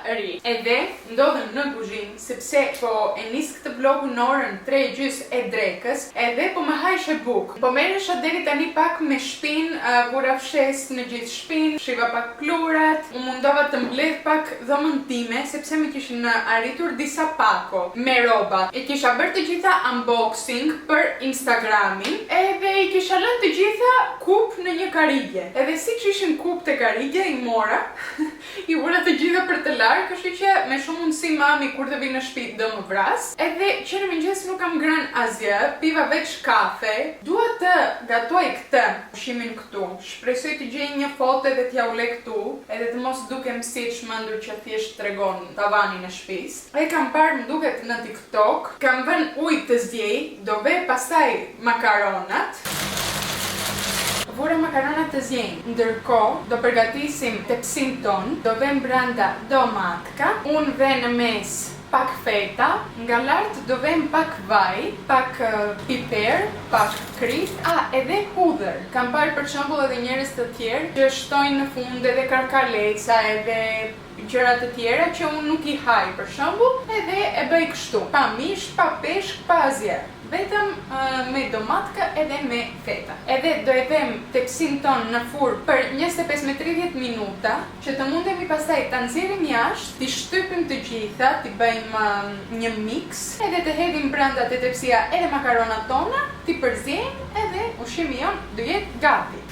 ri. Edhe ndodhem në kuzhinë sepse po e nis këtë vlogun në orën 3:30 e drekës, edhe po më hajshe buk. Po merresha deri tani pak me shpinë, vura fshes në gjithë shpinë, shiva pak klurat, u mundova të mbledh pak dhomën time sepse më kishin arritur disa pako me roba. E kisha bërë të gjitha unboxing për Instagramin, edhe i kisha lënë të gjitha kup në një karigje. Edhe siç ishin kup të karigje i mora, i vura të gjitha për të larë, kështu që me shumë mundësi mami kur të vi në shtëpi do më vras. Edhe që në mëngjes nuk kam ngrënë asgjë, piva veç kafe. Dua të gatuaj këtë ushqimin këtu. Shpresoj të gjej një foto dhe t'ja ule këtu, edhe të mos dukem si çmendur që thjesht tregon tavanin e shtëpisë. E kam parë më duket në TikTok, kam vënë ujë të zjej, do ve pastaj makaronat. Vura makaronat të zjenj. Ndërkohë do përgatisim tepsin ton, do vem brenda domatka, unë ve në mes pak feta, nga lart do vem pak vaj, pak piper, pak krit, edhe hudhër. Kam parë për shembull edhe njerëz të tjerë që shtojnë në fund edhe karkaleca, edhe gjëra të tjera që unë nuk i haj për shembull, edhe e bëj kështu, pa mish, pa peshk, pa asgjë. Vetëm me domatka edhe me feta. Edhe do e vem tepsin ton në furrë për 25 me 30 minuta, që të mundemi pastaj ta nxjerrim jashtë, t'i shtypim të gjitha, t'i bëjmë një mix, edhe të hedhim brenda te tepsia edhe makaronat tona, t'i përziejmë, edhe ushqimi jon do jetë gati.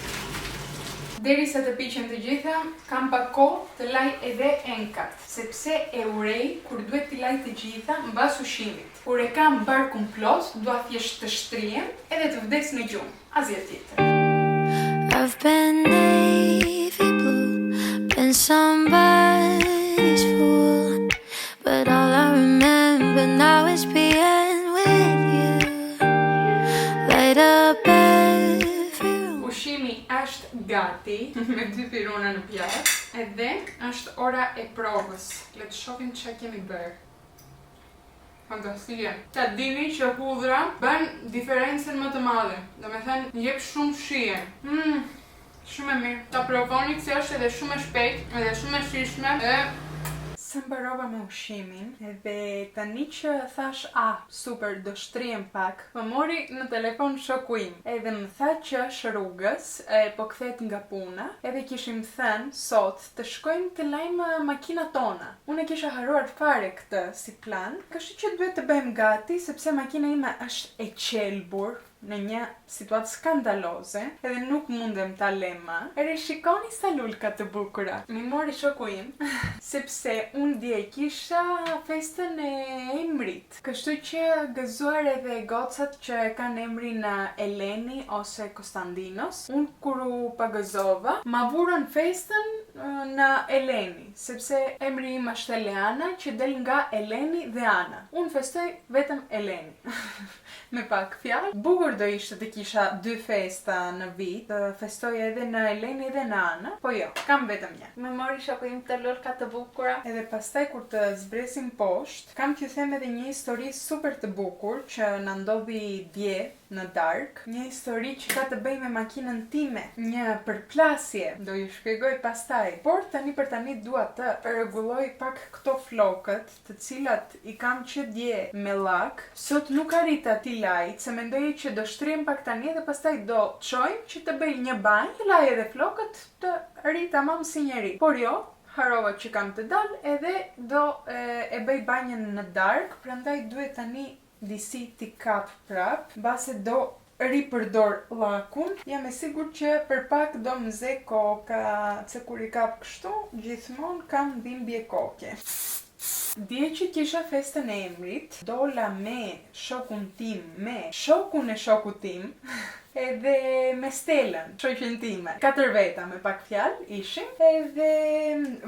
Derisa të piqen të gjitha, kam pak kohë të laj edhe enkat, sepse e urej kur duhet t'i laj të gjitha mbas ushqimit. Kur e kam barkun plot, dua thjesht të shtrihem edhe të vdes në gjumë, asgjë tjetër. I've been navy blue, been somebody's fool, but all I remember now is being with you. Light up ushqimi është gati, me 2 piruna në pjatë, edhe është ora e provës. Le të shohim çfarë kemi bërë. Fantastike. Ta dini që hudhra bën diferencën më të madhe. Domethënë jep shumë shije. Shumë e mirë. Ta provoni se është edhe shumë e shpejtë, edhe shumë e shijshme. Se mbarova me ushqimin, edhe tani që thash super, do shtrihem pak, më mori në telefon shoku im, edhe më tha që është rrugës, po kthehet nga puna, edhe kishim thënë sot të shkojmë të lajmë makinat tona. Unë e kisha haruar fare këtë si plan, kështu që duhet të bëjmë gati, sepse makina ime është e qelbur në një situatë skandaloze, edhe nuk mundem ta lema. Shikoni sa lulka të bukura. Mi mori shoku im, sepse unë dje kisha festën e emrit. Kështu që gëzuar edhe gocat që kanë emrin Eleni ose Konstantinos. Unë kur u pagëzova, ma vurën festën në Eleni, sepse emri im është Eleana, që del nga Eleni dhe Ana. Unë festoj vetëm Eleni. Me pak fjalë, bukur do ishte të kisha 2 festa në vit, të festoj edhe në Eleni dhe në Ana, po jo, kam vetëm një. Me mori shoku im të lolka të bukura, edhe pastaj kur të zbresim poshtë, kam t'ju them edhe një histori super të bukur që na ndodhi dje në dark, një histori që ka të bëj me makinën time, një përplasje, do ju shpjegoj pastaj. Por tani për tani dua të rregulloj pak këto flokët, të cilat i kam që dje me llak. Sot nuk arrita t'i laj, se mendoj që do shtrihem pak tani dhe pastaj do çojmë që të bëj një banjë, laj edhe flokët të ri tamam si njeri. Por jo, harova që kam të dal edhe do e bëj banjën në dark, prandaj duhet tani disi t'i kap prap, mbase do ripërdor llakun. Jam e sigurt që për pak do më ze koka, se kur i kap kështu, gjithmonë kam dhimbje koke. Dje që kisha festën e emrit, dola me shokun tim, me shokun e shokut tim, edhe me Stelën, shoqen time. 4 veta me pak fjalë ishim, edhe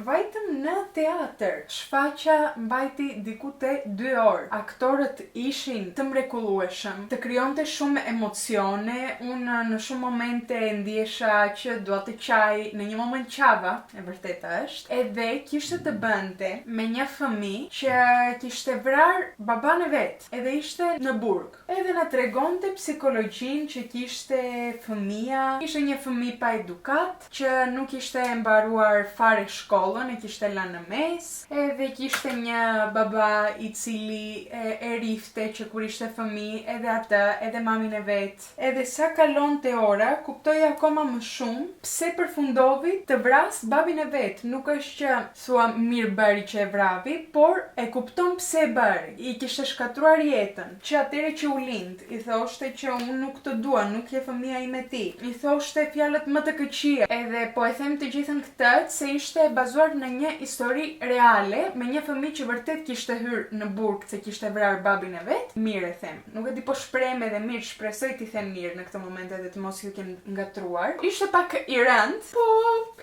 vajtëm në teatr. Shfaqja mbajti diku te 2 orë. Aktorët ishin të mrekullueshëm, të krijonte shumë emocione. Unë në shumë momente ndjesha që dua të qaj, në një moment qava, e vërteta është, edhe kishte të bënte me një fëmijë që kishte vrar baban e vet, edhe ishte në burg. Edhe na tregonte psikologjinë që kishte ishte fëmia, ishte një fëmijë pa edukat, që nuk ishte mbaruar fare shkollën, e kishte lënë në mes, edhe kishte një baba i cili e rifte që kur ishte fëmijë, edhe atë, edhe mamin e vet. Edhe sa kalonte ora, kuptoi akoma më shumë pse përfundovi të vras babin e vet. Nuk është që thua mirë bëri që e vravi, por e kupton pse e bëri. I kishte shkatruar jetën. Që atëre që u lind, i thoshte që unë nuk të dua, nuk je fëmia ime ti. I thoshte fjalët më të këqija. Edhe po e them të gjithën këtë se ishte bazuar në një histori reale me një fëmijë që vërtet kishte hyrë në burg se kishte vrarë babin e vet. Mirë e them. Nuk e di po shpreh edhe mirë, shpresoj t'i them mirë në këtë moment edhe të mos ju kem ngatruar. Ishte pak i rënd, po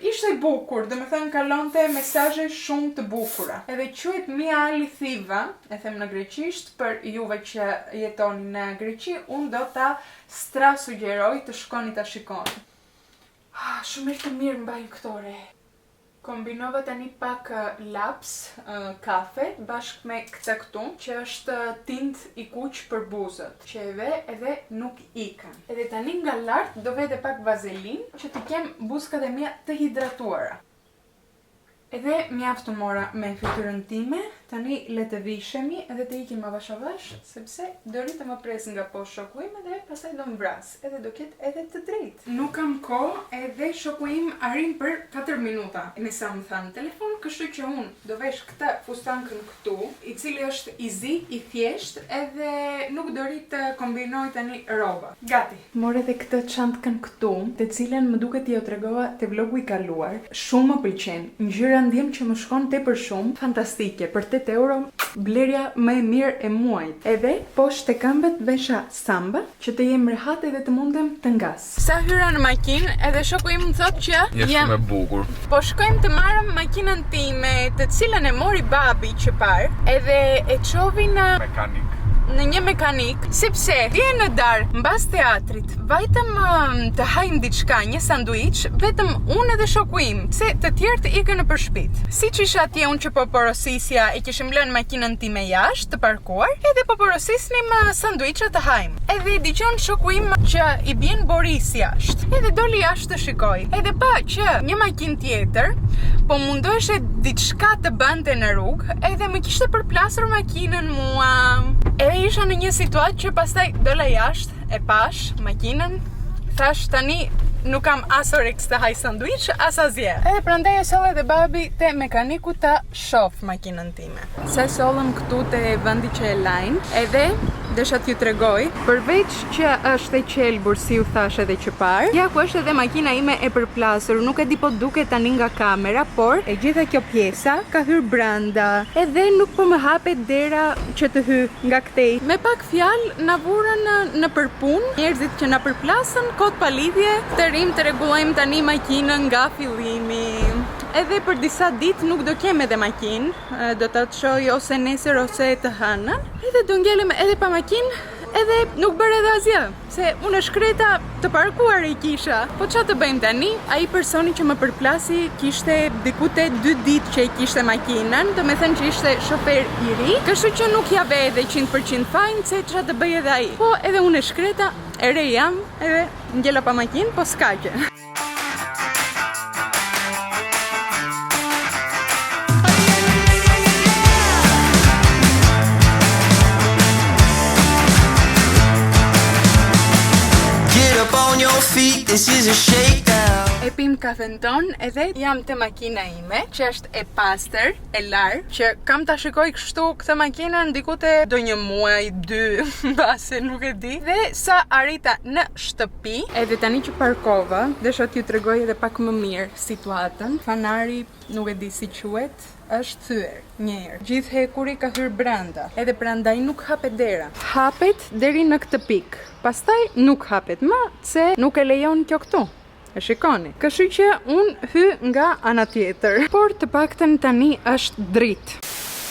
ishte i bukur, domethënë kalonte mesazhe shumë të bukura. Edhe quhet Mia Alithiva, e them në greqisht për juve që jetoni në Greqi, unë do ta sugjeroj të shkoni ta shikoni. Shumë të mirë mbajnë këtore. Kombinova tani pak laps, kafe, bashkë me këtë këtu, që është tint i kuq për buzët, që e ve edhe nuk ikën. Edhe tani nga lart do vete pak vazelin, që të kem buzëkat e mia të hidratuara. Edhe mjaft të mora me fytyrën time, tani le të vishemi edhe të ikim avash avash, sepse do rritë më pres nga poshtë shoku im edhe pastaj do më vras, edhe do ketë edhe të drejtë. Nuk kam kohë edhe shoku im arrin për 4 minuta, me sa më thanë telefon, kështu që unë do vesh këtë fustankën këtu, i cili është i zi, i thjesht, edhe nuk do rritë të kombinoj tani roba. Gati. More edhe këtë çantkën këtu, të cilën më duket t'ju tregova te vlogu i kaluar, shumë më pëlqen. Ngjyra ndjem që më shkon tepër shumë, fantastike, për 8 euro, blerja më e mirë e muajit. Edhe poshtë te këmbët vesha samba, që të jem rehat edhe të mundem të ngas. Sa hyra në makinë, edhe shoku im më thot që jam shumë e bukur. Po shkojmë të marrëm makinën time, të cilën e mori babi që parë, edhe e çovi në një mekanik, sepse dje në darë, mbas teatrit, vajtëm të hajmë diçka, një sanduiç, vetëm unë edhe shoku im, se të tjerët ikën nëpër shtëpi. Siç isha atje unë që po porosisja, e kishim lënë makinën time jashtë të parkuar, edhe po porosisnim sanduiçe të hajmë. Edhe dëgjon shoku im që i bjen Boris jashtë. Edhe doli jashtë të shikoj. Edhe pa që një makinë tjetër po mundoheshe diçka të bënte në rrugë, edhe më kishte përplasur makinën mua. Edhe isha në një situatë që pastaj dola jashtë, e pash makinën, thash tani nuk kam as oreks të haj sanduiç, as asgjë. Edhe prandaj e soll edhe babi te mekaniku ta shoh makinën time. Se sollëm këtu te vendi që e lajn, edhe desha t'ju tregoj, përveç që është e qelbur si u thash edhe që parë, ja ku është edhe makina ime e përplasur, nuk e di po duket tani nga kamera, por e gjitha kjo pjesa ka hyrë brenda, edhe nuk po më hapet dera që të hy nga këtej. Me pak fjalë na vurën në përpunë, njerëzit që na përplasën, kot pa lidhje, të rim të rregullojmë tani makinën nga fillimi. Edhe për disa ditë nuk do kem edhe makinë, do ta çoj ose nesër ose të hënën, edhe do ngelem edhe pa makinë, edhe nuk bërë edhe asgjë, se unë shkreta të parkuar e kisha. Po çfarë të bëjmë tani? Ai personi që më përplasi kishte diku te 2 ditë që i kishte makinën, do me thënë që ishte shofer i ri, kështu që nuk ja ve edhe 100% fajin se çfarë të bëj edhe ai. Po edhe unë shkreta, e re jam, edhe ngela pa makinë, po s'ka gjë. This is a shakedown. E pim kafen ton edhe jam te makina ime, që është e pastër, e larë, që kam ta shikoj kështu këtë makinën diku te do një muaj, 2, base nuk e di. Dhe sa arrita në shtëpi, edhe tani që parkova, desha t'ju tregoj edhe pak më mirë situatën. Fanari, nuk e di si quhet, është thyer një herë. Gjithë hekuri ka hyrë brenda, edhe prandaj nuk hapet dera. Hapet deri në këtë pikë. Pastaj nuk hapet më, se nuk e lejon kjo këtu. E shikoni. Kështu që unë hy nga ana tjetër. Por të paktën tani është dritë.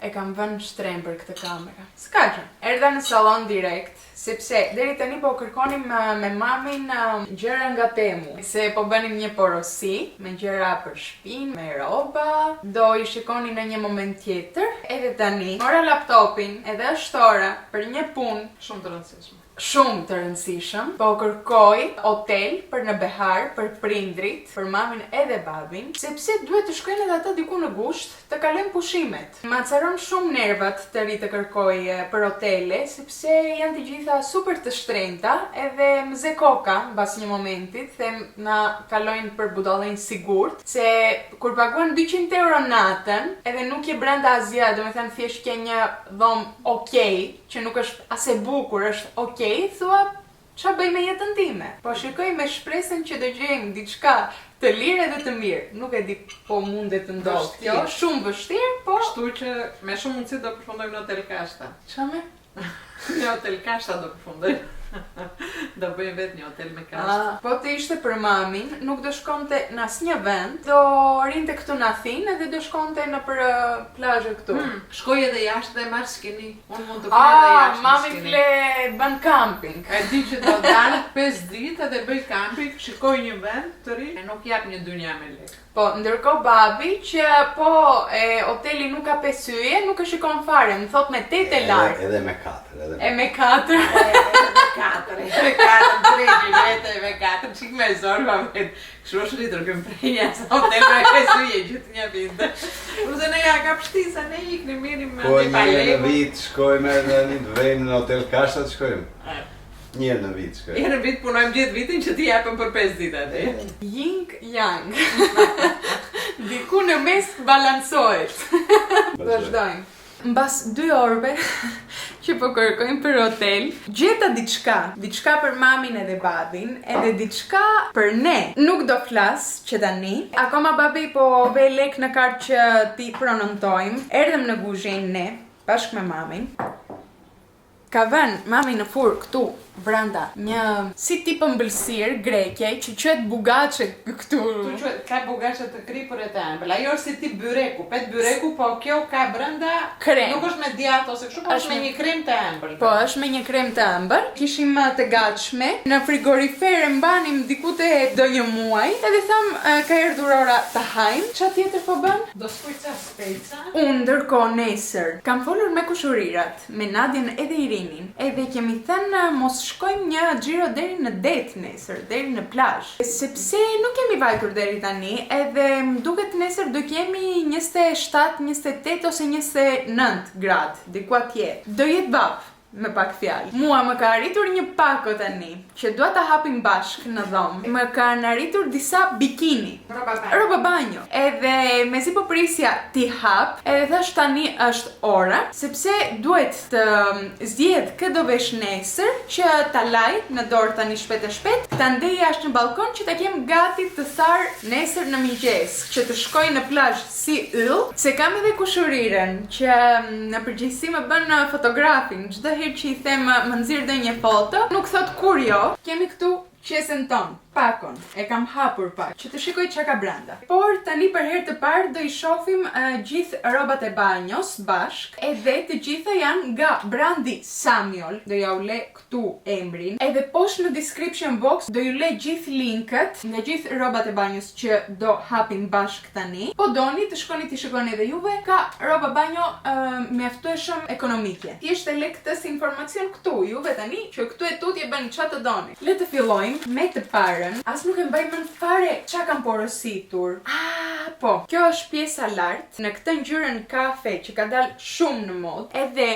E kam vënë shtrem për këtë kamera. S'ka gjë. Erdha në sallon direkt, sepse deri tani po kërkonim me mamin gjëra nga Temu, se po bënim një porosi me gjëra për shtëpinë, me rroba, do i shikoni në një moment tjetër. Edhe tani mora laptopin, edhe është ora për një punë shumë të rëndësishme. shumë të rëndësishëm, po kërkoj hotel për në behar, për prindrit, për mamin edhe babin, sepse duhet të shkojnë edhe ata diku në gusht të kalojnë pushimet. Ma caron shumë nervat të ri të kërkoj për hotele, sepse janë të gjitha super të shtrenjta, edhe më ze koka mbas një momentit, them na kalojnë për budallën sigurt, se kur paguan 200 euro natën, edhe nuk je brenda Azia, do me thënë thjesht ke një dhomë okej, që nuk është as e bukur, është okej, thua, qa bëj me jetën time? Po shikoj me shpresën që do gjejmë diçka të lirë edhe të mirë. Nuk e di po mundet të ndodhë. Kjo shumë vështirë, po... Kështu që me shumë mundësi do përfundojmë në hotel Kashta. Qa me? Në hotel Kashta do përfundojmë. Do bëjmë vetë një hotel me kashtë. Po të ishte për mamin, nuk do shkonte në asnjë vend, do rinte këtu në Athinë edhe do shkonte në për plazhe këtu. Shkoj edhe jashtë dhe marr skini. Unë mund të fle edhe jashtë. Mami fle bën camping. E di që do dalë 5 ditë dhe bëj camping, shikoj një vend të ri, e nuk jap një dynja me lekë. Po, ndërkohë babi që po hoteli nuk ka 5 yje, nuk e shikon fare, më thot me 8 e lartë. Edhe me 4. E me 4. Me 4, 3 vete, me 4, qik me zorë pa vetë. Kështu është rritur këmë prejnja sa hotel me 5 yje gjithë një vite. Kurse ne ja ka pështisa, ne ikni mirim me Po një pa një në lego. vit shkojmë edhe të vejmë në hotel Kashta të shkojmë. Një në vit shkojmë. Një në vit punojmë gjithë vitin që ti japëm për 5 ditë atë. Ying yang. Diku në mes balansohet. Vazhdojmë. Mbas 2 orëve që po kërkojmë për hotel, gjeta diçka për mamin edhe babin, edhe diçka për ne. Nuk do flas që tani. Akoma babi po ve lek në kartë që ti pronontojmë. Erdhem në kuzhinë ne, bashkë me mamin. Ka vënë mami në furr këtu brenda një si tip ëmbëlsirë greke që quhet bugaçe këtu. Ka bugaçe të kripur e të ëmbël. Ajo është si tip byreku, pet byreku, po kjo ka brenda Krem. Nuk është me djathtë ose kështu, po është me një krem të ëmbël. Po, është me një krem të ëmbël. Kishim të gatshme. Në frigorifer e mbanim diku te do një muaj. Edhe tham ka erdhur ora ta hajm. Ç'a tjetër po bën? Do skujca speca. Unë ndërkohë nesër kam folur me kushurirat, me Nadjen edhe Irinin. Edhe kemi thënë mos shkojmë një xhiro deri në det nesër, deri në plazh. Sepse nuk kemi vajtur deri tani, edhe më duket nesër do kemi 27, 28 ose 29 gradë, diku atje. Do jetë baf. Me pak fjalë. Mua më ka arritur një pako tani, që dua ta hapim bashkë në dhomë. Më kanë arritur disa bikini. Roba banjo. Edhe mezi po prisja ti hap, edhe thash tani është ora, sepse duhet të zgjedh kë do vesh nesër, që ta laj në dorë tani shpejt e shpejt, ta ndej jashtë në balkon që ta kem gati të thar nesër në mëngjes, që të shkoj në plazh si yll, se kam edhe kushuriren që në përgjithësi më bën fotografin, çdo herë që i them më nxirr dhe një foto, nuk thot kur jo, kemi këtu qesën tonë, pakon, e kam hapur pak, që të shikoj çka ka brenda. Por tani për herë të parë do i shohim gjithë rrobat e banjos bashk, edhe të gjitha janë nga brandi Samiol, do ja u le këtu emrin, edhe poshtë në description box do ju le gjithë linkët nga gjithë rrobat e banjos që do hapim bashk tani. Po doni të shkoni të shikoni edhe juve, ka rroba banjo mjaftueshëm ekonomike. Thjesht e le këtë si informacion këtu, juve tani që këtu e tutje bëni çfarë të doni. Le të fillojmë me të parën. As nuk e mbaj mend fare çka kam porositur. Po, kjo është pjesa lart, në këtë ngjyrën kafe që ka dalë shumë në modë. Edhe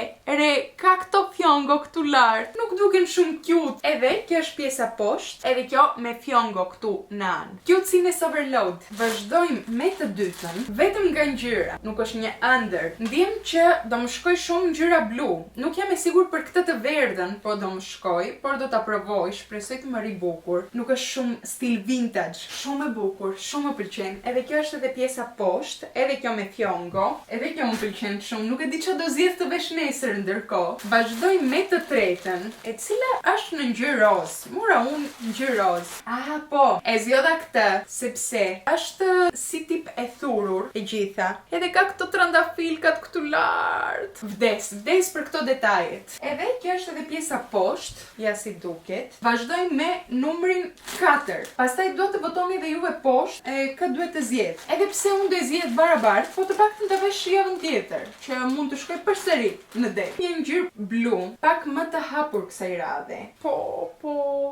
re ka këto fjongo këtu lart, nuk duken shumë cute. Edhe kjo është pjesa poshtë, edhe kjo me fjongo këtu në anë. Cutesiness overload. Vazhdojmë me të dytën, vetëm nga ngjyra, nuk është një ëndër. Ndjem që do më shkoj shumë ngjyra blu. Nuk jam e sigurt për këtë të verdhën, po do më shkoj, por do ta provoj, shpresoj të më ri bukur. Nuk është shumë stil vintage, shumë e bukur, shumë më pëlqen. Edhe kjo është edhe pjesa poshtë, edhe kjo me fjongo, edhe kjo më pëlqen shumë. Nuk e di çfarë do zgjedh të vesh nesër ndërkohë. Vazhdoj me të tretën, e cila është në ngjyrë roz. Mora unë ngjyrë roz. Po, e zgjodha këtë sepse është si tip e thurur e gjitha. Edhe ka këto trandafilkat këtu lart. Vdes për këto detajet. Edhe kjo është edhe pjesa poshtë, ja si duket. Vazhdojmë me numrin 4. Pastaj duhet të votoni edhe juve poshtë kë duhet të zgjedh. Edhe pse unë do e zgjedh barabart, po të paktën ta vesh javën tjetër, që mund të shkoj përsëri në det. Një ngjyrë blu, pak më të hapur kësaj radhe. Po.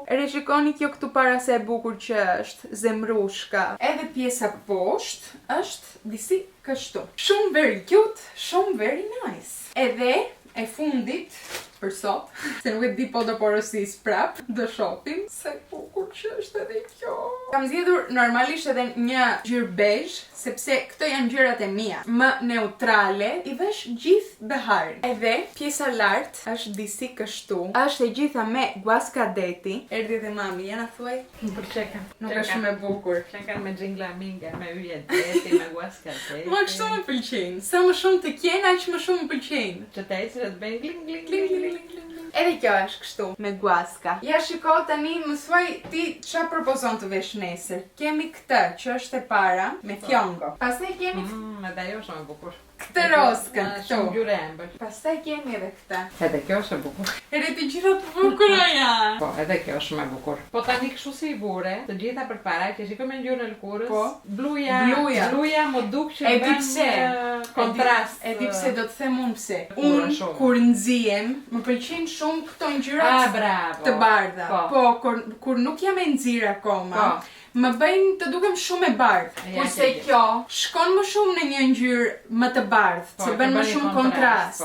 Rishikoni kjo këtu para se e bukur që është, zemrushka. Edhe pjesa poshtë është disi kështu. Shumë very cute, shumë very nice. Edhe e fundit për sot, se nuk e di po do porosis prap, do shohim se bukur që është edhe kjo. Kam zgjedhur normalisht edhe një ngjyrë bezh, sepse këto janë ngjyrat e mia, më neutrale, i vesh gjithë beharin. Edhe pjesa lart është disi kështu. Është e gjitha me guascadeti. Erdhi dhe mami, ja na thuaj. Më pëlqeka. Nuk është shumë e bukur. Çekan me xhingla minga, me yje deti, me guascadeti. Ma kështu më pëlqejnë. Sa më shumë të qenë, aq më shumë më pëlqejnë. Që të ecë të bëjnë gling gling gling gling. Edhe kjo është kështu, me guaska. Ja shiko tani, më thuaj ti ç'a propozon të vesh nesër. Kemi këtë, që është e para, me fjongo. Pastaj kemi Edhe ajo është më bukur. këtë roskën, këtu. Shumë ngjyrë e ëmbël. Pastaj kemi edhe këtë. Edhe kjo është e bukur. Edhe të gjitha të bukura janë. Po, edhe kjo është më e bukur. Po tani kështu si i bure, të gjitha përpara që shikoj me ngjyrën e lëkurës. Po. Bluja më duk që E di pse. kontrast. E di pse, do të them unë pse. Bukur Unë shumë. kur nxiem, më pëlqejnë shumë këto ngjyrat Bravo. të bardha. Po, kur nuk jam e nxirë akoma. Më bëjnë të dukem shumë e bardhë. Ja, Kurse ke kjo shkon më shumë në një ngjyrë më të bardhë, që bën më shumë kontrast.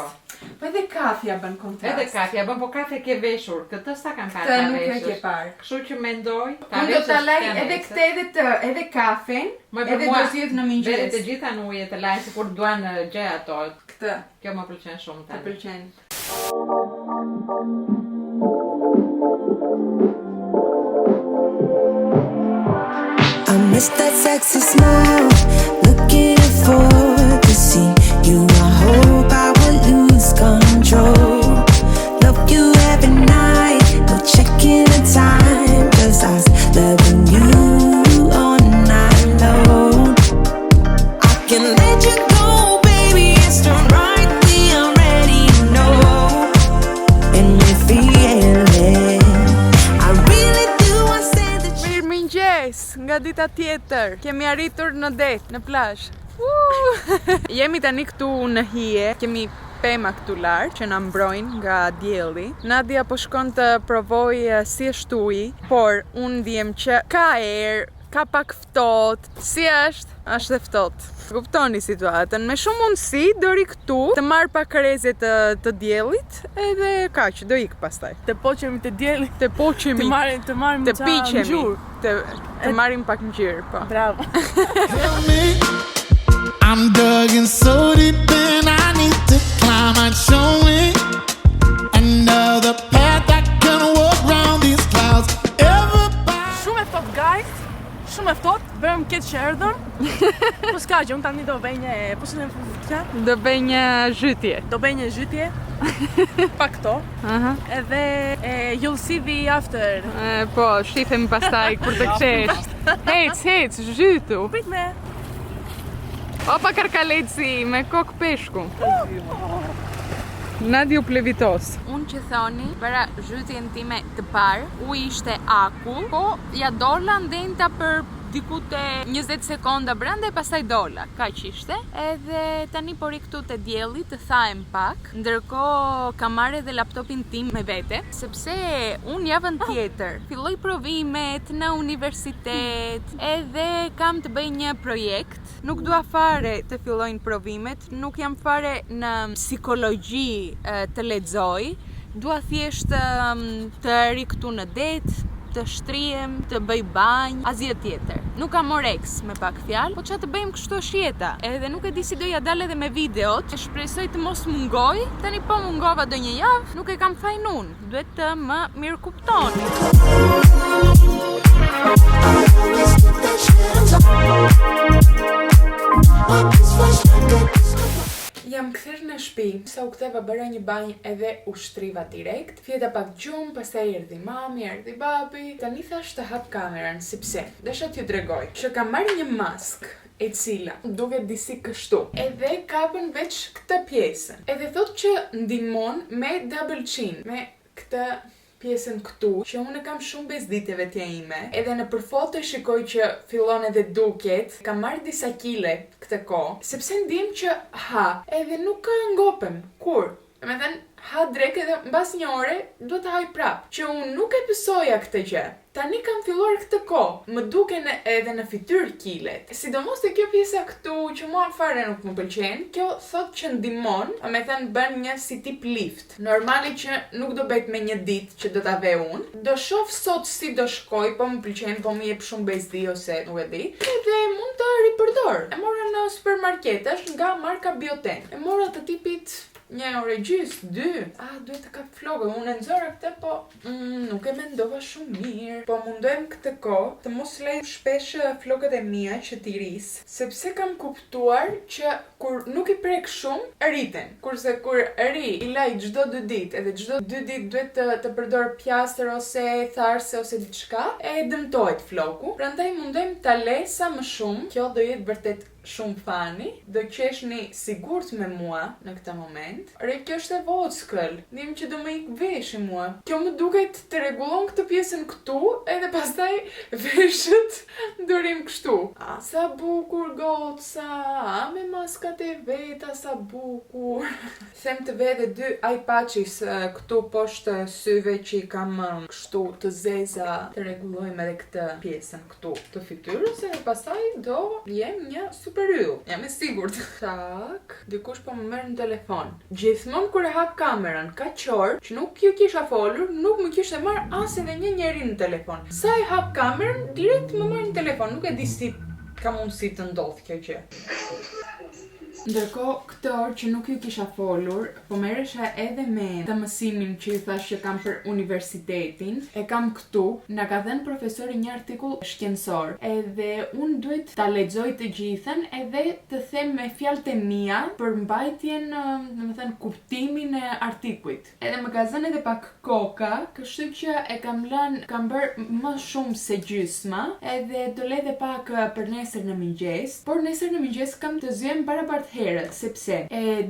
Po edhe kafja bën kontrast. Edhe kafja bën, po kafja ke veshur. Këtë sa kam parë Të ta nuk e veshësh. ke parë. Kështu që mendoj, Unë do ta laj edhe këtë edhe kafen, edhe do zgjedh në Veri mëngjes. të gjitha në uje të laj sikur duan gjë ato. Këtë Kjo më pëlqen shumë të tani. pëlqen. I miss that sexy smile, looking forward to see you. I hope I will lose control. Love you every night, no checking the time, 'cause I was loving you all night long. I can let you go, baby, it's the right thing, I already know. And we're feeling, I really do, I said that you. Mirëmëngjes, nga dita tjetër. Kemi arritur në det, në plazh. Jemi tani këtu në hije, kemi pema këtu lart që na mbrojnë nga dielli. Nadia po shkon të provoj si është uji, por unë ndiem që ka erë, ka pak ftohtë. Si është? Është e ftohtë. Kuptoni situatën. Me shumë mundësi do ri këtu të marr pak rreze të diellit, edhe kaq, do ik pastaj. Të poqemi të diellit, Të poqemi, të marrim të ca piqemi, ngjyrë. të marrim pak ngjyrë, po. Bravo. Tell me I'm dug in so deep and I need to climb and show me another path I can walk round these clouds. Everybody Shumë e ftohtë guys. Shumë e ftohtë, bërëm keq që erdhëm. Po s'ka gjë, unë tani do bëj një, po s'e them, Do bëj një zhytje. do bëj një zhytje. Pa këto. Edhe you'll see the after. Po, shifemi pastaj kur të kthesh. Hec, zhytu. Prit me. Opa karkaleci me kokë peshku. Nadia u plevitos. Unë që thoni, para zhytjen time të parë, u ishte akull, po ja dola ndenta për diku te 20 sekonda brenda e pastaj dola. Kaq ishte. Edhe tani po ri këtu te dielli të thahem pak, ndërkohë kam marrë edhe laptopin tim me vete, sepse unë javën tjetër filloj provimet në universitet, edhe kam të bëj një projekt. Nuk dua fare të fillojnë provimet, nuk jam fare në psikologji të lexoj. Dua thjesht të ri këtu në det, të shtrihem, të bëj banjë, asgjë tjetër. Nuk kam oreks me pak fjalë, po ç'a të bëjmë kështu është jeta. Edhe nuk e di si do ja dal edhe me videot. Shpresoj të mos mungoj. Tani po mungova do një javë, nuk e kam fajin unë. Duhet të më mirë kuptoni. Jam kthyer në shtëpi, sa u ktheva bëra një banjë edhe u shtriva direkt. Fjeta pak gjumë, pastaj erdhi mami, erdhi babi. Tani thash të hap kamerën, sepse desha t'ju tregoj që kam marrë një mask e cila duket disi kështu. Edhe kapën veç këtë pjesën. Edhe thotë që ndihmon me double chin, me këtë pjesën këtu, që unë kam shumë bezdite vetja ime. Edhe në për foto shikoj që fillon edhe duket, kam marrë disa kile këtë kohë, sepse ndihem që edhe nuk ngopem kur. Me thënë, ha drek edhe mbas një ore duhet të haj prap, që unë nuk e pësoja këtë gjë. Tani kam filluar këtë kohë, më duken edhe në fytyrë kilet. Sidomos te kjo pjesa këtu që mua fare nuk më pëlqen, kjo thot që ndihmon, me thënë bën një si tip lift. Normali që nuk do bëhet me një ditë që do ta ve unë. Do shoh sot si do shkoj, po më pëlqen, po më jep shumë bezdi ose nuk e di. Edhe mund të ripërdor. E mora në supermarketash nga marka Bioten. E mora të tipit 1 orë gjys, 2. Duhet të kap flokë. Unë e nxora këtë, po nuk e mendova shumë mirë. Po mundohem këtë kohë të mos lej shpesh flokët e mia që t'i ris, sepse kam kuptuar që kur nuk i prek shumë, rriten. Kurse kur ri i laj çdo 2 ditë, edhe çdo 2 ditë duhet të përdor pjastër ose tharse ose diçka, e dëmtohet floku. Prandaj mundohem ta lej sa më shumë. Kjo do jetë vërtet shumë fani, do qeshni sigurt me mua në këtë moment. Kjo është e vockël, ndim që do më ik veshi mua. Kjo më duket të rregullon këtë pjesën këtu, edhe pastaj veshët durim kështu. Sa bukur goca, me maskat e veta, sa bukur. Them të ve dhe 2 eye patches këtu poshtë syve që i kam kështu të zeza, të rregullojmë edhe këtë pjesën këtu të fytyrës, edhe pastaj do jem një super yll. Jam e sigurt. Tak, dikush po më merr në telefon. Gjithmonë kur e hap kamerën, ka qor që nuk ju kisha folur, nuk më kishte marr as edhe një njeri në telefon. Sa i hap kamerën, direkt më marr në telefon. Nuk e di si ka mundësi të ndodh kjo gjë. Ndërkohë, këtë orë që nuk ju kisha folur, po merresha edhe me të mësimin që ju thash që kam për universitetin. E kam këtu, na ka dhënë profesori një artikull shkencor, edhe unë duhet ta lexoj të gjithën edhe të them me fjalët e mia për mbajtjen, domethënë kuptimin e artikujt. Edhe më ka dhënë edhe pak koka, kështu që e kam bërë më shumë se gjysma, edhe do le edhe pak për nesër në mëngjes, por nesër në mëngjes kam të zjem barabart herët, sepse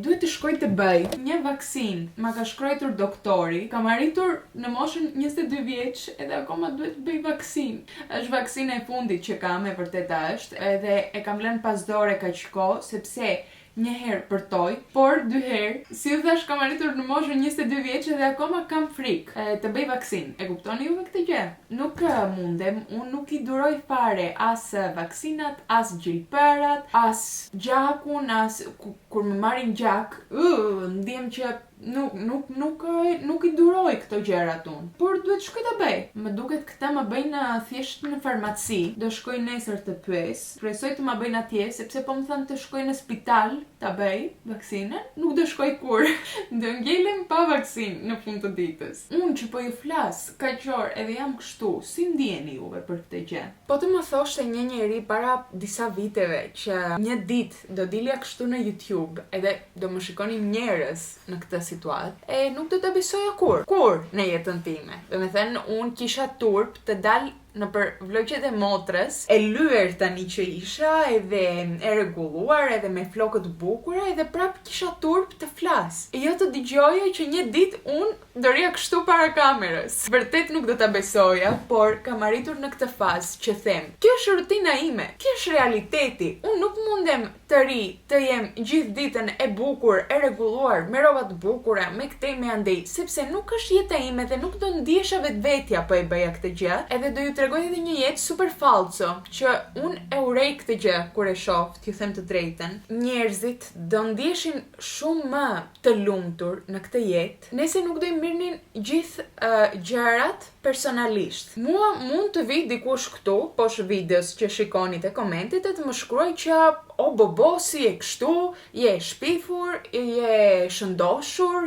duhet të shkoj të bëj një vaksin. Ma ka shkruar doktori, kam arritur në moshën 22 vjeç edhe akoma duhet të bëj vaksin. Është vaksina e fundit që kam, e vërtet është, edhe e kam lënë pas dore kaq kohë, sepse një herë përtoj, por 2 herë, si u thash kam arritur në moshën 22 vjeç dhe akoma kam frikë të bëj vaksin. E kuptoni ju me këtë gjë? Nuk mundem, unë nuk i duroj fare as vaksinat, as gjilpërat, as gjakun, as kur më marrin gjak, ndihem që nuk i duroj këto gjërat unë. Por duhet shkoj ta bëj. Më duket këta më bëjnë thjesht në farmaci. Do shkoj nesër të pyes. Presoj të më bëjnë atje, sepse po më thënë të shkoj në spital ta bëj vaksinën. Nuk do shkoj kur. Do ngelem pa vaksinë në fund të ditës. Unë që po ju flas, kaq orë edhe jam kështu. Si ndjeni juve për këtë gjë? Po të më thoshte një njeri para disa viteve që një ditë do dilja kështu në YouTube, edhe do më shikonin njerëz në këtë situatë, nuk do të besoja kur në jetën time. Do me thënë, unë kisha turp të dal në për vlogjet e motrës, e lyer tani që isha, edhe e rregulluar, edhe me flokët bukura, edhe prap kisha turp të flas. E jo të dëgjoja që një ditë unë do rija kështu para kamerës. Vërtet nuk do ta besoja, por kam arritur në këtë fazë që them, kjo është rutina ime, kjo është realiteti. Unë nuk mundem të ri, të jem gjithë ditën e bukur, e rregulluar, me rroba të bukura, me këtë me andej, sepse nuk është jeta ime dhe nuk do ndihesha vetvetja po e bëja këtë gjë, edhe do ju tregoj edhe një jetë super falso, që unë e urej këtë gjë kur e shoh, t'ju them të drejtën. Njerëzit do ndiheshin shumë më të lumtur në këtë jetë, nëse nuk do i mirnin gjithë gjërat personalisht. Mua mund të vi dikush këtu, poshtë videos që shikoni te komentet, e të më shkruaj që o bobo, si je kështu, je shpifur, je shëndoshur,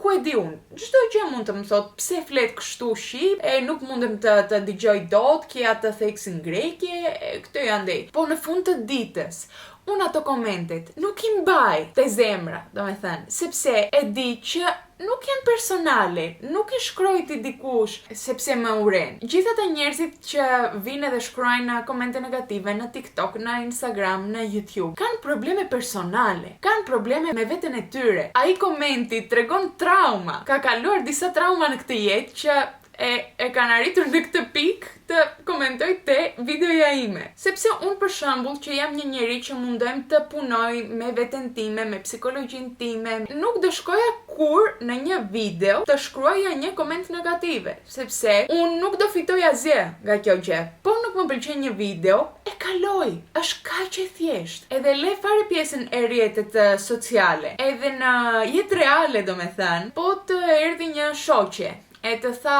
ku e di unë. Çdo gjë mund të më thot, pse flet kështu shqip, nuk mundem të dëgjoj dot, kja të theksin greke, këto janë ndej. Po në fund të ditës, unë ato komentet nuk I mbaj te zemra, domethënë, sepse e di që nuk janë personale, nuk I shkroj ti dikush sepse më uren. Gjithë ata njerëzit që vinë dhe shkruajnë komente negative në TikTok, në Instagram, në YouTube, kanë probleme personale, kanë probleme me veten e tyre. Ai komenti tregon trauma, ka kaluar disa trauma në këtë jetë që e kanë arritur në këtë pikë të komentoj te videoja ime. Sepse unë për shembull që jam një njeri që mundohem të punoj me veten time, me psikologjinë time, nuk do shkoja kur në një video të shkruaja një koment negative, sepse unë nuk do fitoj asgjë nga kjo gjë. Po nuk më pëlqen një video, e kaloj, është kaq e thjesht. Edhe le fare pjesën e rrjetet sociale, edhe në jetë reale domethënë, po të erdhi një shoqe e të tha,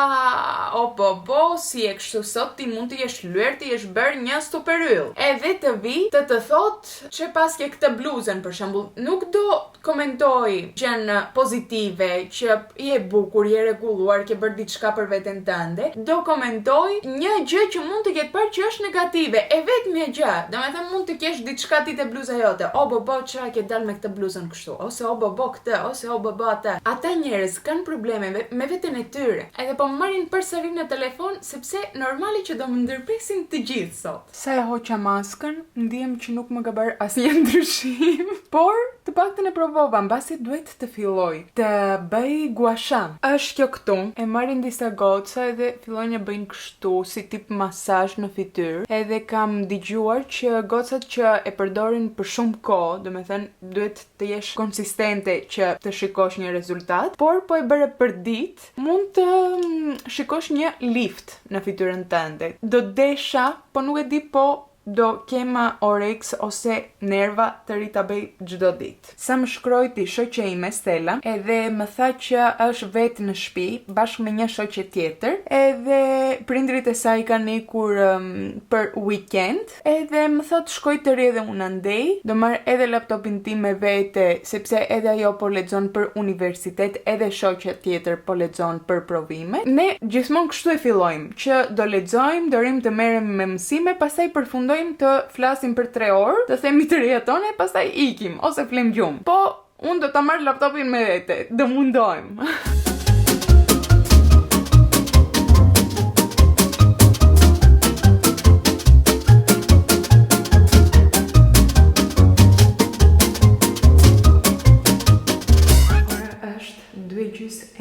o po, si e kështu sot, ti mund të jesh lyer, ti jesh bërë një stoperyll. Edhe të vi të thot që paske këtë bluzën, për shembull, nuk do komentoj gjën pozitive, që je bukur, je rregulluar, ke bërë diçka për veten tënde, do komentoj një gjë që mund të ketë parë që është negative, e vetëm një gjë. Domethënë mund të kesh diçka ti te bluza jote, o bo, çfarë ke dalë me këtë bluzën kështu, ose o bo këtë, ose o bo atë. Ata njerëz kanë probleme me veten e tyre. Edhe po më marrin përsëri në telefon sepse normali që do më ndërpresin të gjithë sot. Sa e hoqa maskën, ndihem që nuk më ka bërë asnjë ndryshim, por të paktën e provova, mbasi duhet të filloj të bëj guashan. Është kjo këtu, e marrin disa goca edhe fillojnë të bëjnë kështu si tip masazh në fytyrë. Edhe kam dëgjuar që gocat që e përdorin për shumë kohë, domethënë duhet të jesh konsistente që të shikosh një rezultat, por po e bëre për ditë, mund të shikosh një lift në fytyrën tënde. Do desha, po nuk e di po do kema oreks ose nerva të ri ta bëj çdo ditë. Sa më shkrojti shoqja ime Stella, edhe më tha që është vetë në shtëpi bashkë me një shoqe tjetër, edhe prindrit e saj kanë ikur për weekend, edhe më thot shkoj të ri edhe unë andej, do marr edhe laptopin tim me vete, sepse edhe ajo po lexon për universitet, edhe shoqja tjetër po lexon për provime. Ne gjithmonë kështu e fillojmë, që do lexojmë, do rim të merrem me mësime, pastaj përfundojmë të flasim për 3 orë, të themi të reja tone, pastaj ikim, ose flem gjumë. Po, unë do ta marr laptopin me vete, do mundojmë.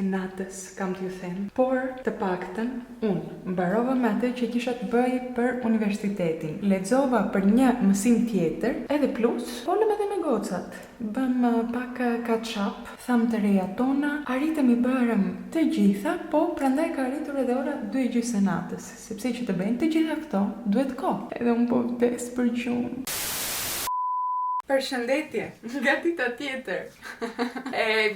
Natës, kam t'ju them, por të paktën unë mbarova me atë që kisha të bëj për universitetin. Lexova për një mësim tjetër, edhe plus, folëm edhe me gocat. Bëm pak catch-up, tham të reja tona, arritëm I bërëm të gjitha, po prandaj ka arritur edhe ora 2:30 natës, sepse që të bëjnë të gjitha këto, duhet kohë. Edhe unë po vdes për gjumë. Përshëndetje, nga dita tjetër.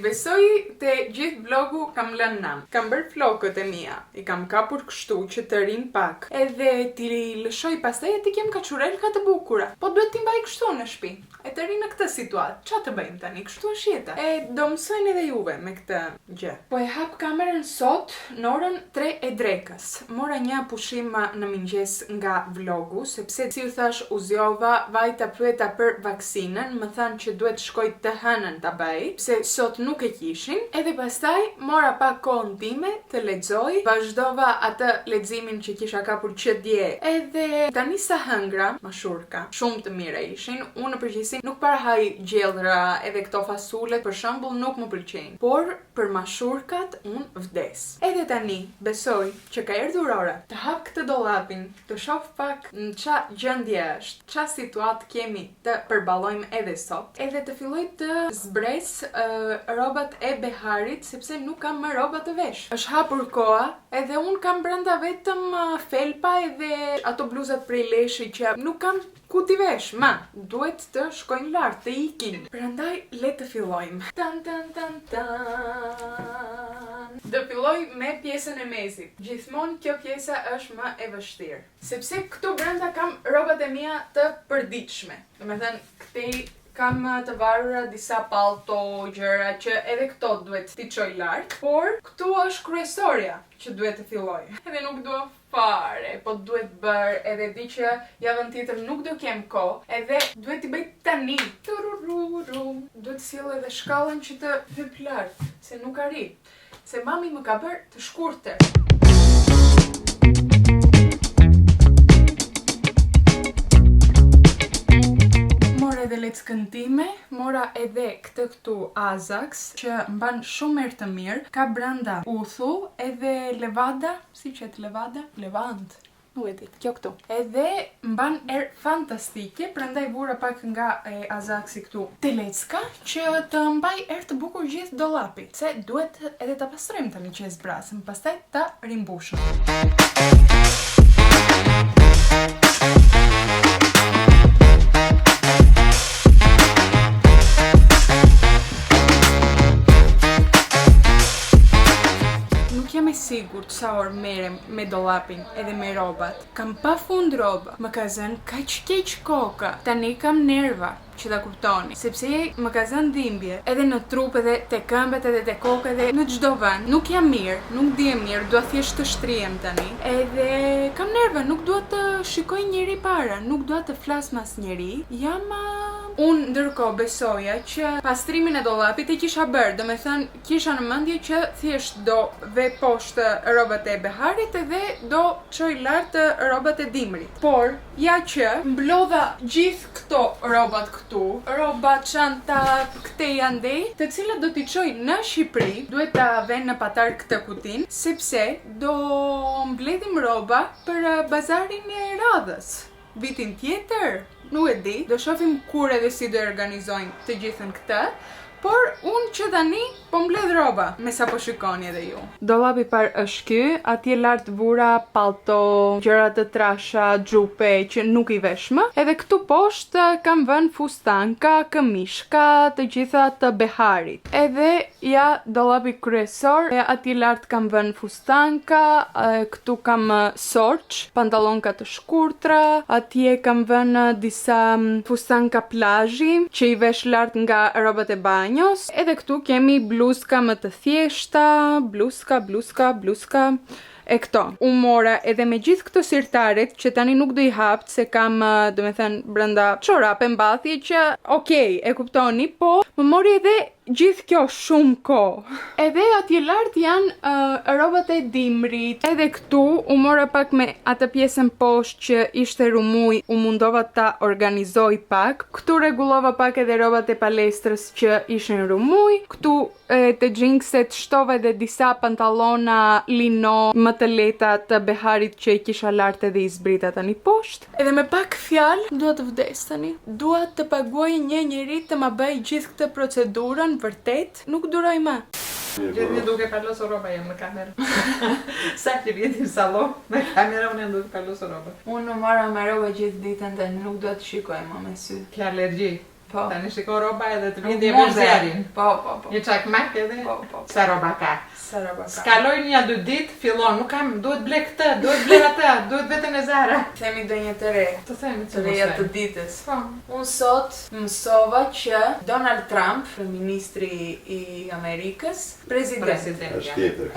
Besoj te gjithë vlogu kam lënë nam. Kam bërë flokët e mia, I kam kapur kështu që të rim pak. Edhe t'i lëshoj pastaj e t'i kem kaçurelka të bukura. Po duhet t'i mbaj kështu në shtëpi. E të ri në këtë situatë. Ç'a të bëjmë tani? Kështu është jeta. Do mësojnë edhe juve me këtë gjë. Po e hap kamerën sot në orën 3 e drekës. Mora një pushim në mëngjes nga vlogu, sepse si u thash u zgjova, vajta pyeta për vaksinën, më thanë që duhet shkoj të hënën ta bëj, pse sot nuk e kishin. Edhe pastaj mora pak kohën time të lexoj, vazhdova atë leximin që kisha kapur që dje. Edhe tani sa hëngra, mashurka, shumë të mira ishin. Unë në përgjithësi nuk parahaj gjellra edhe këto fasulet, për shembull, nuk më pëlqejnë. Por për mashurkat unë vdes. Edhe tani besoj që ka erdhur ora të hap këtë dollapin, të shoh pak në ç'a gjendje është, ç'a situatë kemi të përballojmë edhe sot, edhe të filloj të zbres rrobat e beharit, sepse nuk kam më rroba të vesh. Është hapur koha, edhe unë kam brenda vetëm felpa edhe ato bluzat prej leshi që nuk kam ku t'i vesh, duhet të shkojnë lart, të ikin. Prandaj le të fillojmë. Tan tan tan tan. Do filloj me pjesën e mezit. Gjithmonë kjo pjesa është më e vështirë, sepse këtu brenda kam rrobat e mia të përditshme. Domethënë, këtej Kam të varura disa palto, gjëra që edhe këto duhet t'i çoj lart, por këtu është kryesorja që duhet të filloj. Edhe nuk dua fare, po duhet bërë, edhe di që javën tjetër nuk do kem kohë, edhe duhet t'i bëj tani. Turururu. Duhet të sjell edhe shkallën që të hyp lart, se nuk arri. Se mami më ka bërë të shkurtër. Edhe leckën time, mora edhe këtë këtu Azax që mban shumë erë të mirë, ka brenda uthu edhe levada, si qëtë levada? Levand. Nuk e ditë, kjo këtu. Edhe mban erë fantastike, prandaj vura pak nga Azaxi këtu te lecka që të mbaj erë të bukur gjithë dollapi, se duhet edhe ta pastrojmë tani që e zbrasëm, pastaj ta rimbushëm. Sigurt sa orë merrem me dollapin edhe me robat. Kam pa fund roba. Më ka zënë kaq keq koka. Tani kam nerva që ta kuptoni, sepse më ka zënë dhimbje edhe në trup, edhe te këmbët, edhe te kokë, edhe në çdo vend. Nuk jam mirë, nuk ndihem mirë, dua thjesht të shtrihem tani. Edhe kam nerva, nuk dua të shikoj njeri para, nuk dua të flas me asnjëri. Unë ndërkohë besoja që pastrimin e dollapit e kisha bërë, do me thënë kisha në mendje që thjesht do ve poshtë rrobat e Beharit edhe do çoj lart rrobat e Dimrit. Por ja që mblodha gjithë këto rrobat këtu, rroba, çanta, këtej andej, të cilat do t'i çoj në Shqipëri, duhet ta vën në patar këtë kutin, sepse do mbledhim rroba për bazarin e radhës. Vitin tjetër, nuk e di, do shohim kur edhe si do organizojnë të gjithën këtë, por unë që tani po mbledh rroba, me sa po shikoni edhe ju. Dollapi par është ky, atje lart vura, palto, gjëra të trasha, xhupe që nuk i vesh më. Edhe këtu poshtë kam vënë fustanka, këmishka, të gjitha të Beharit. Edhe ja dollapi kryesor, atje lart kam vënë fustanka, këtu kam sorç, pantallonka të shkurtra, atje kam vënë disa fustanka plazhi që i vesh lart nga rrobat e banjos. Edhe këtu kemi bluzka më të thjeshta, bluzka e këto. Unë mora edhe me gjithë këto sirtaret që tani nuk do i hap, se kam, do me thënë, brenda çorape mbathje që, okej, e kuptoni, po më mori edhe gjithë kjo shumë kohë. Edhe atje lart janë rrobat e Dimrit. Edhe këtu u mora pak me atë pjesën poshtë që ishte rumuj, u mundova ta organizoj pak. Këtu rregullova pak edhe rrobat e palestrës që ishin rumuj. Këtu te xhinkset shtova edhe disa pantallona lino më të lehta të Beharit që i kisha lart edhe i zbrita tani poshtë. Edhe me pak fjalë dua të vdes tani. Dua të paguaj një njeri të ma bëj gjithë këtë procedurën, vërtet nuk duroj më. Gjithë duke parloso roba jam në kamerë. Sa që vjeti në salon, me kamera unë duke parloso roba. Unë në mara me roba gjithë ditën dhe nuk do të shikoj më me sy. Ke alergji? Po. Tani shiko roba edhe të vjeti e vëzjarin. Po. Një çakmak edhe? Po. Sa roba ka? Sa roba ka? Skaloj 1-2 ditë, fillon, nuk kam, duhet ble këtë, duhet ble atë, duhet veten e Zara. Themi do një të re. Të themi Të reja të ditës. Po. Unë sot mësova që Donald Trump, ministri i Amerikës, president.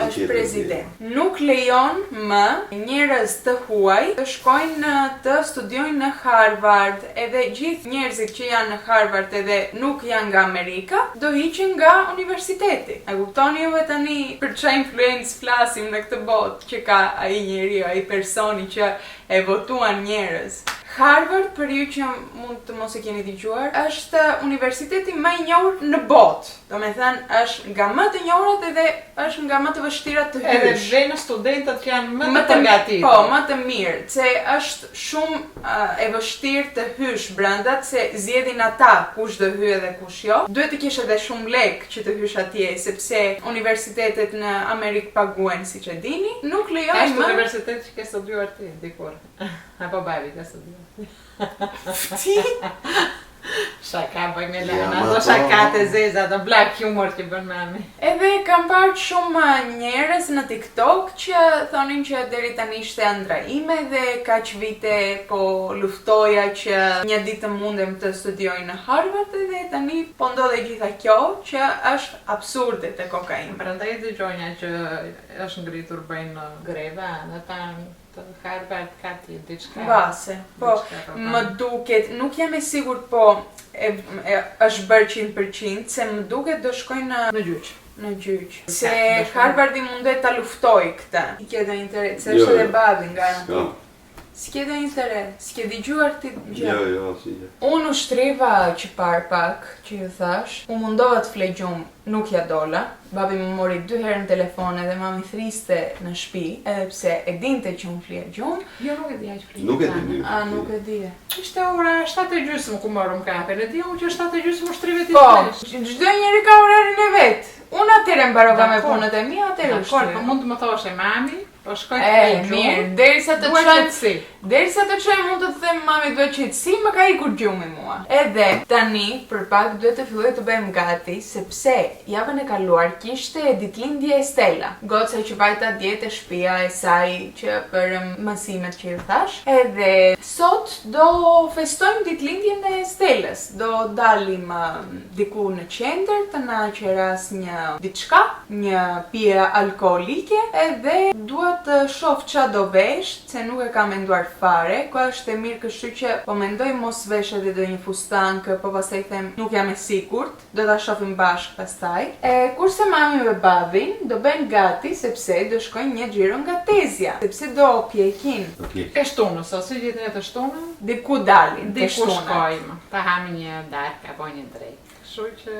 Është president. Nuk lejon më njerëz të huaj të shkojnë të studiojnë në Harvard, edhe gjithë njerëzit që janë në Harvard edhe nuk janë nga Amerika, do hiqen nga universiteti. A kuptoni juve tani për çfarë influencë flasim në këtë botë që ka ai njeriu, ai personi që e votuan njerëz. Harvard, për ju që mund të mos e keni dëgjuar, është universiteti më i njohur në botë. Do me thënë, është nga më të njohurat edhe është nga më të vështirat të hysh. Edhe vjen studentët që janë më të përgatitur. Po, më të mirë, se është shumë e vështirë të hysh brenda, se zgjedhin ata kush do hyjë dhe kush jo. Duhet të kesh edhe shumë lek që të hysh atje, sepse universitetet në Amerikë paguajnë, siç e dini. Nuk lejojnë më. Është universitet që ke studiuar ti dikur. Apo babi ka studiuar. Ti? Shaka bëjmë Elena, ato shakat e zeza, ato black humor që bën mami. Edhe kam parë shumë njerëz në TikTok që thonin që deri tani ishte ëndra ime dhe kaq vite po luftoja që një ditë të mundem të studioj në Harvard dhe tani po ndodhe gjitha kjo që është absurde te kokainë. Prandaj dëgjonja që është ngritur bëjnë greve, dhe ta të Harvard ka ti diçka. Base, po, më duket, nuk jam e sigurt po është bërë 100%, se më duket do shkojnë në gjyq. Në gjyq. Se Harvardi mundet ta luftoj këtë. S'ke do interes, se është edhe babi nga. S'ke do interes, s'ke dëgjuar ti gjë. Jo, si. Unë ushtriva që parë pak, që ju thash, u mundova të flej gjumë, nuk ja dola. Babi më mori 2 herë në telefon edhe mami thriste në shtëpi, edhe pse e dinte që unë flej gjumë. Jo, nuk e di aq flit. Nuk e di. Nuk e di. Ishte ora 7:30 ku morëm kafe, e di unë që 7:30 ushtrive ti Po, flesh. çdo njeri ka orarin e vet. Unë atëre mbarova me punët e mia, atëre Dakor, po ushtriva. mund të më thoshe mami, po shkoj të flej gjumë. Mirë, derisa të Duhet çoj qetësi. Derisa të çoj mund të them mami duhet qetësi, më ka ikur gjumi mua. Edhe tani për pak duhet të filloj të bëjmë gati, sepse javën e kaluar kishte ditëlindje e Stella. Goca që vajta dietë e shtëpia e saj që për mësimet që ju thash. Edhe sot do festojmë ditëlindjen e Stellës. Do dalim diku në qendër të na qeras një diçka, një pije alkoolike, edhe dua të shoh ç'a do vesh, se nuk e kam menduar fare. Ko është e mirë, kështu që po mendoj mos vesh edhe do një fustan, kë po pastaj them nuk jam e sigurt, do ta shohim bashkë pastaj. Kurse mami me babin do bëjnë gati sepse do shkojnë një xhiro nga Tezja, sepse do pjekin. E shtunës, ose gjithë të shtunën, Diku dalin, te diku shtuna. shkojmë. Ta hami një darkë apo një drejk. Kështu që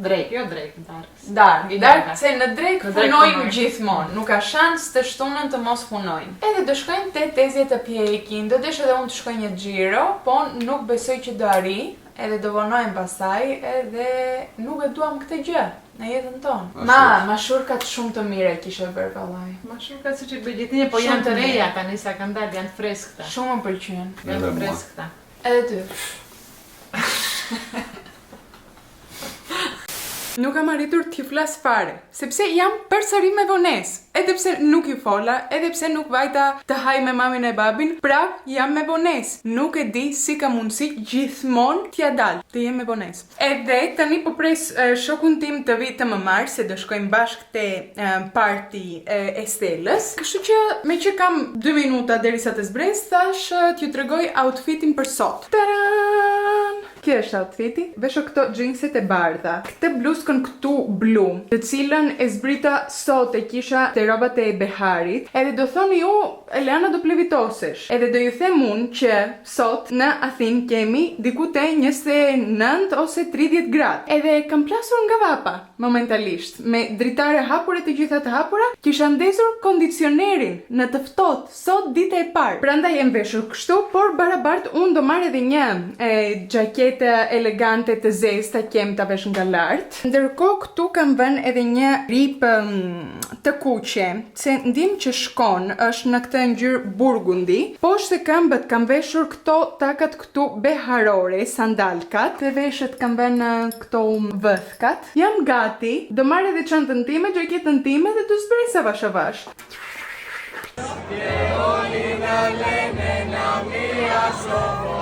drejk, jo drejk, darkës. Dark, se në drejk Në drejk punojnë punojnë. gjithmonë, nuk ka shans të shtunën të mos punojnë. Edhe do shkojnë te Tezja të pjekin, do desh edhe unë të shkoj një xhiro, po nuk besoj që do arri, edhe do vonojmë pasaj, edhe nuk e duam këtë gjë në jetën tonë. Ma shurkat shumë të mire kishe bërë vallaj. Ma shumë ka si që bëj gjithinje, po Shumë janë të të reja, mirë. tani sa kanë dalë, janë freskëta. Shumë më pëlqyen. Janë Edhe të mua. freskëta. Edhe ty. Nuk kam arritur t'ju flas fare, sepse jam përsëri me vonesë. Edhe pse nuk ju fola, edhe pse nuk vajta të haj me mamin e babin, prap jam me vonesë. Nuk e di si ka mundësi gjithmonë t'ja dal, të jem me vonesë. Edhe tani po pres shokun tim të vi të më marr, se do shkojmë bashkë te party e Stellës. Kështu që me që kam 2 minuta derisa të zbres, thash t'ju tregoj outfitin për sot. Taran! Kjo është outfiti. Vesho këto jeanset e bardha, këtë bluskën këtu blu, të cilën e zbrita sot e kisha te robat e Beharit, edhe do thoni ju, Eliana do plevitosesh. Edhe do ju them unë që sot në Athinë kemi diku te 29 ose 30 gradë. Edhe kam plasur nga vapa, momentalisht, me dritare hapure të gjitha të hapura, kisha ndezur kondicionerin në të ftohtë, sot dita e parë. Prandaj jem veshur kështu, por barabart unë do marr edhe një xhaketë elegante të zezë, kem ta vesh nga lart. Ndërkohë këtu kam vënë edhe një rip të kuqe, se ndim që shkon, është në këtë ngjyrë burgundi. Poshtë e këmbët kam veshur këto takat këtu beharore, sandalkat, dhe veshët kam vënë këto vëthkat. Jam gati, do marr edhe çantën time, xhaketën time dhe do zbrej avash avash. Olina lene na mia soho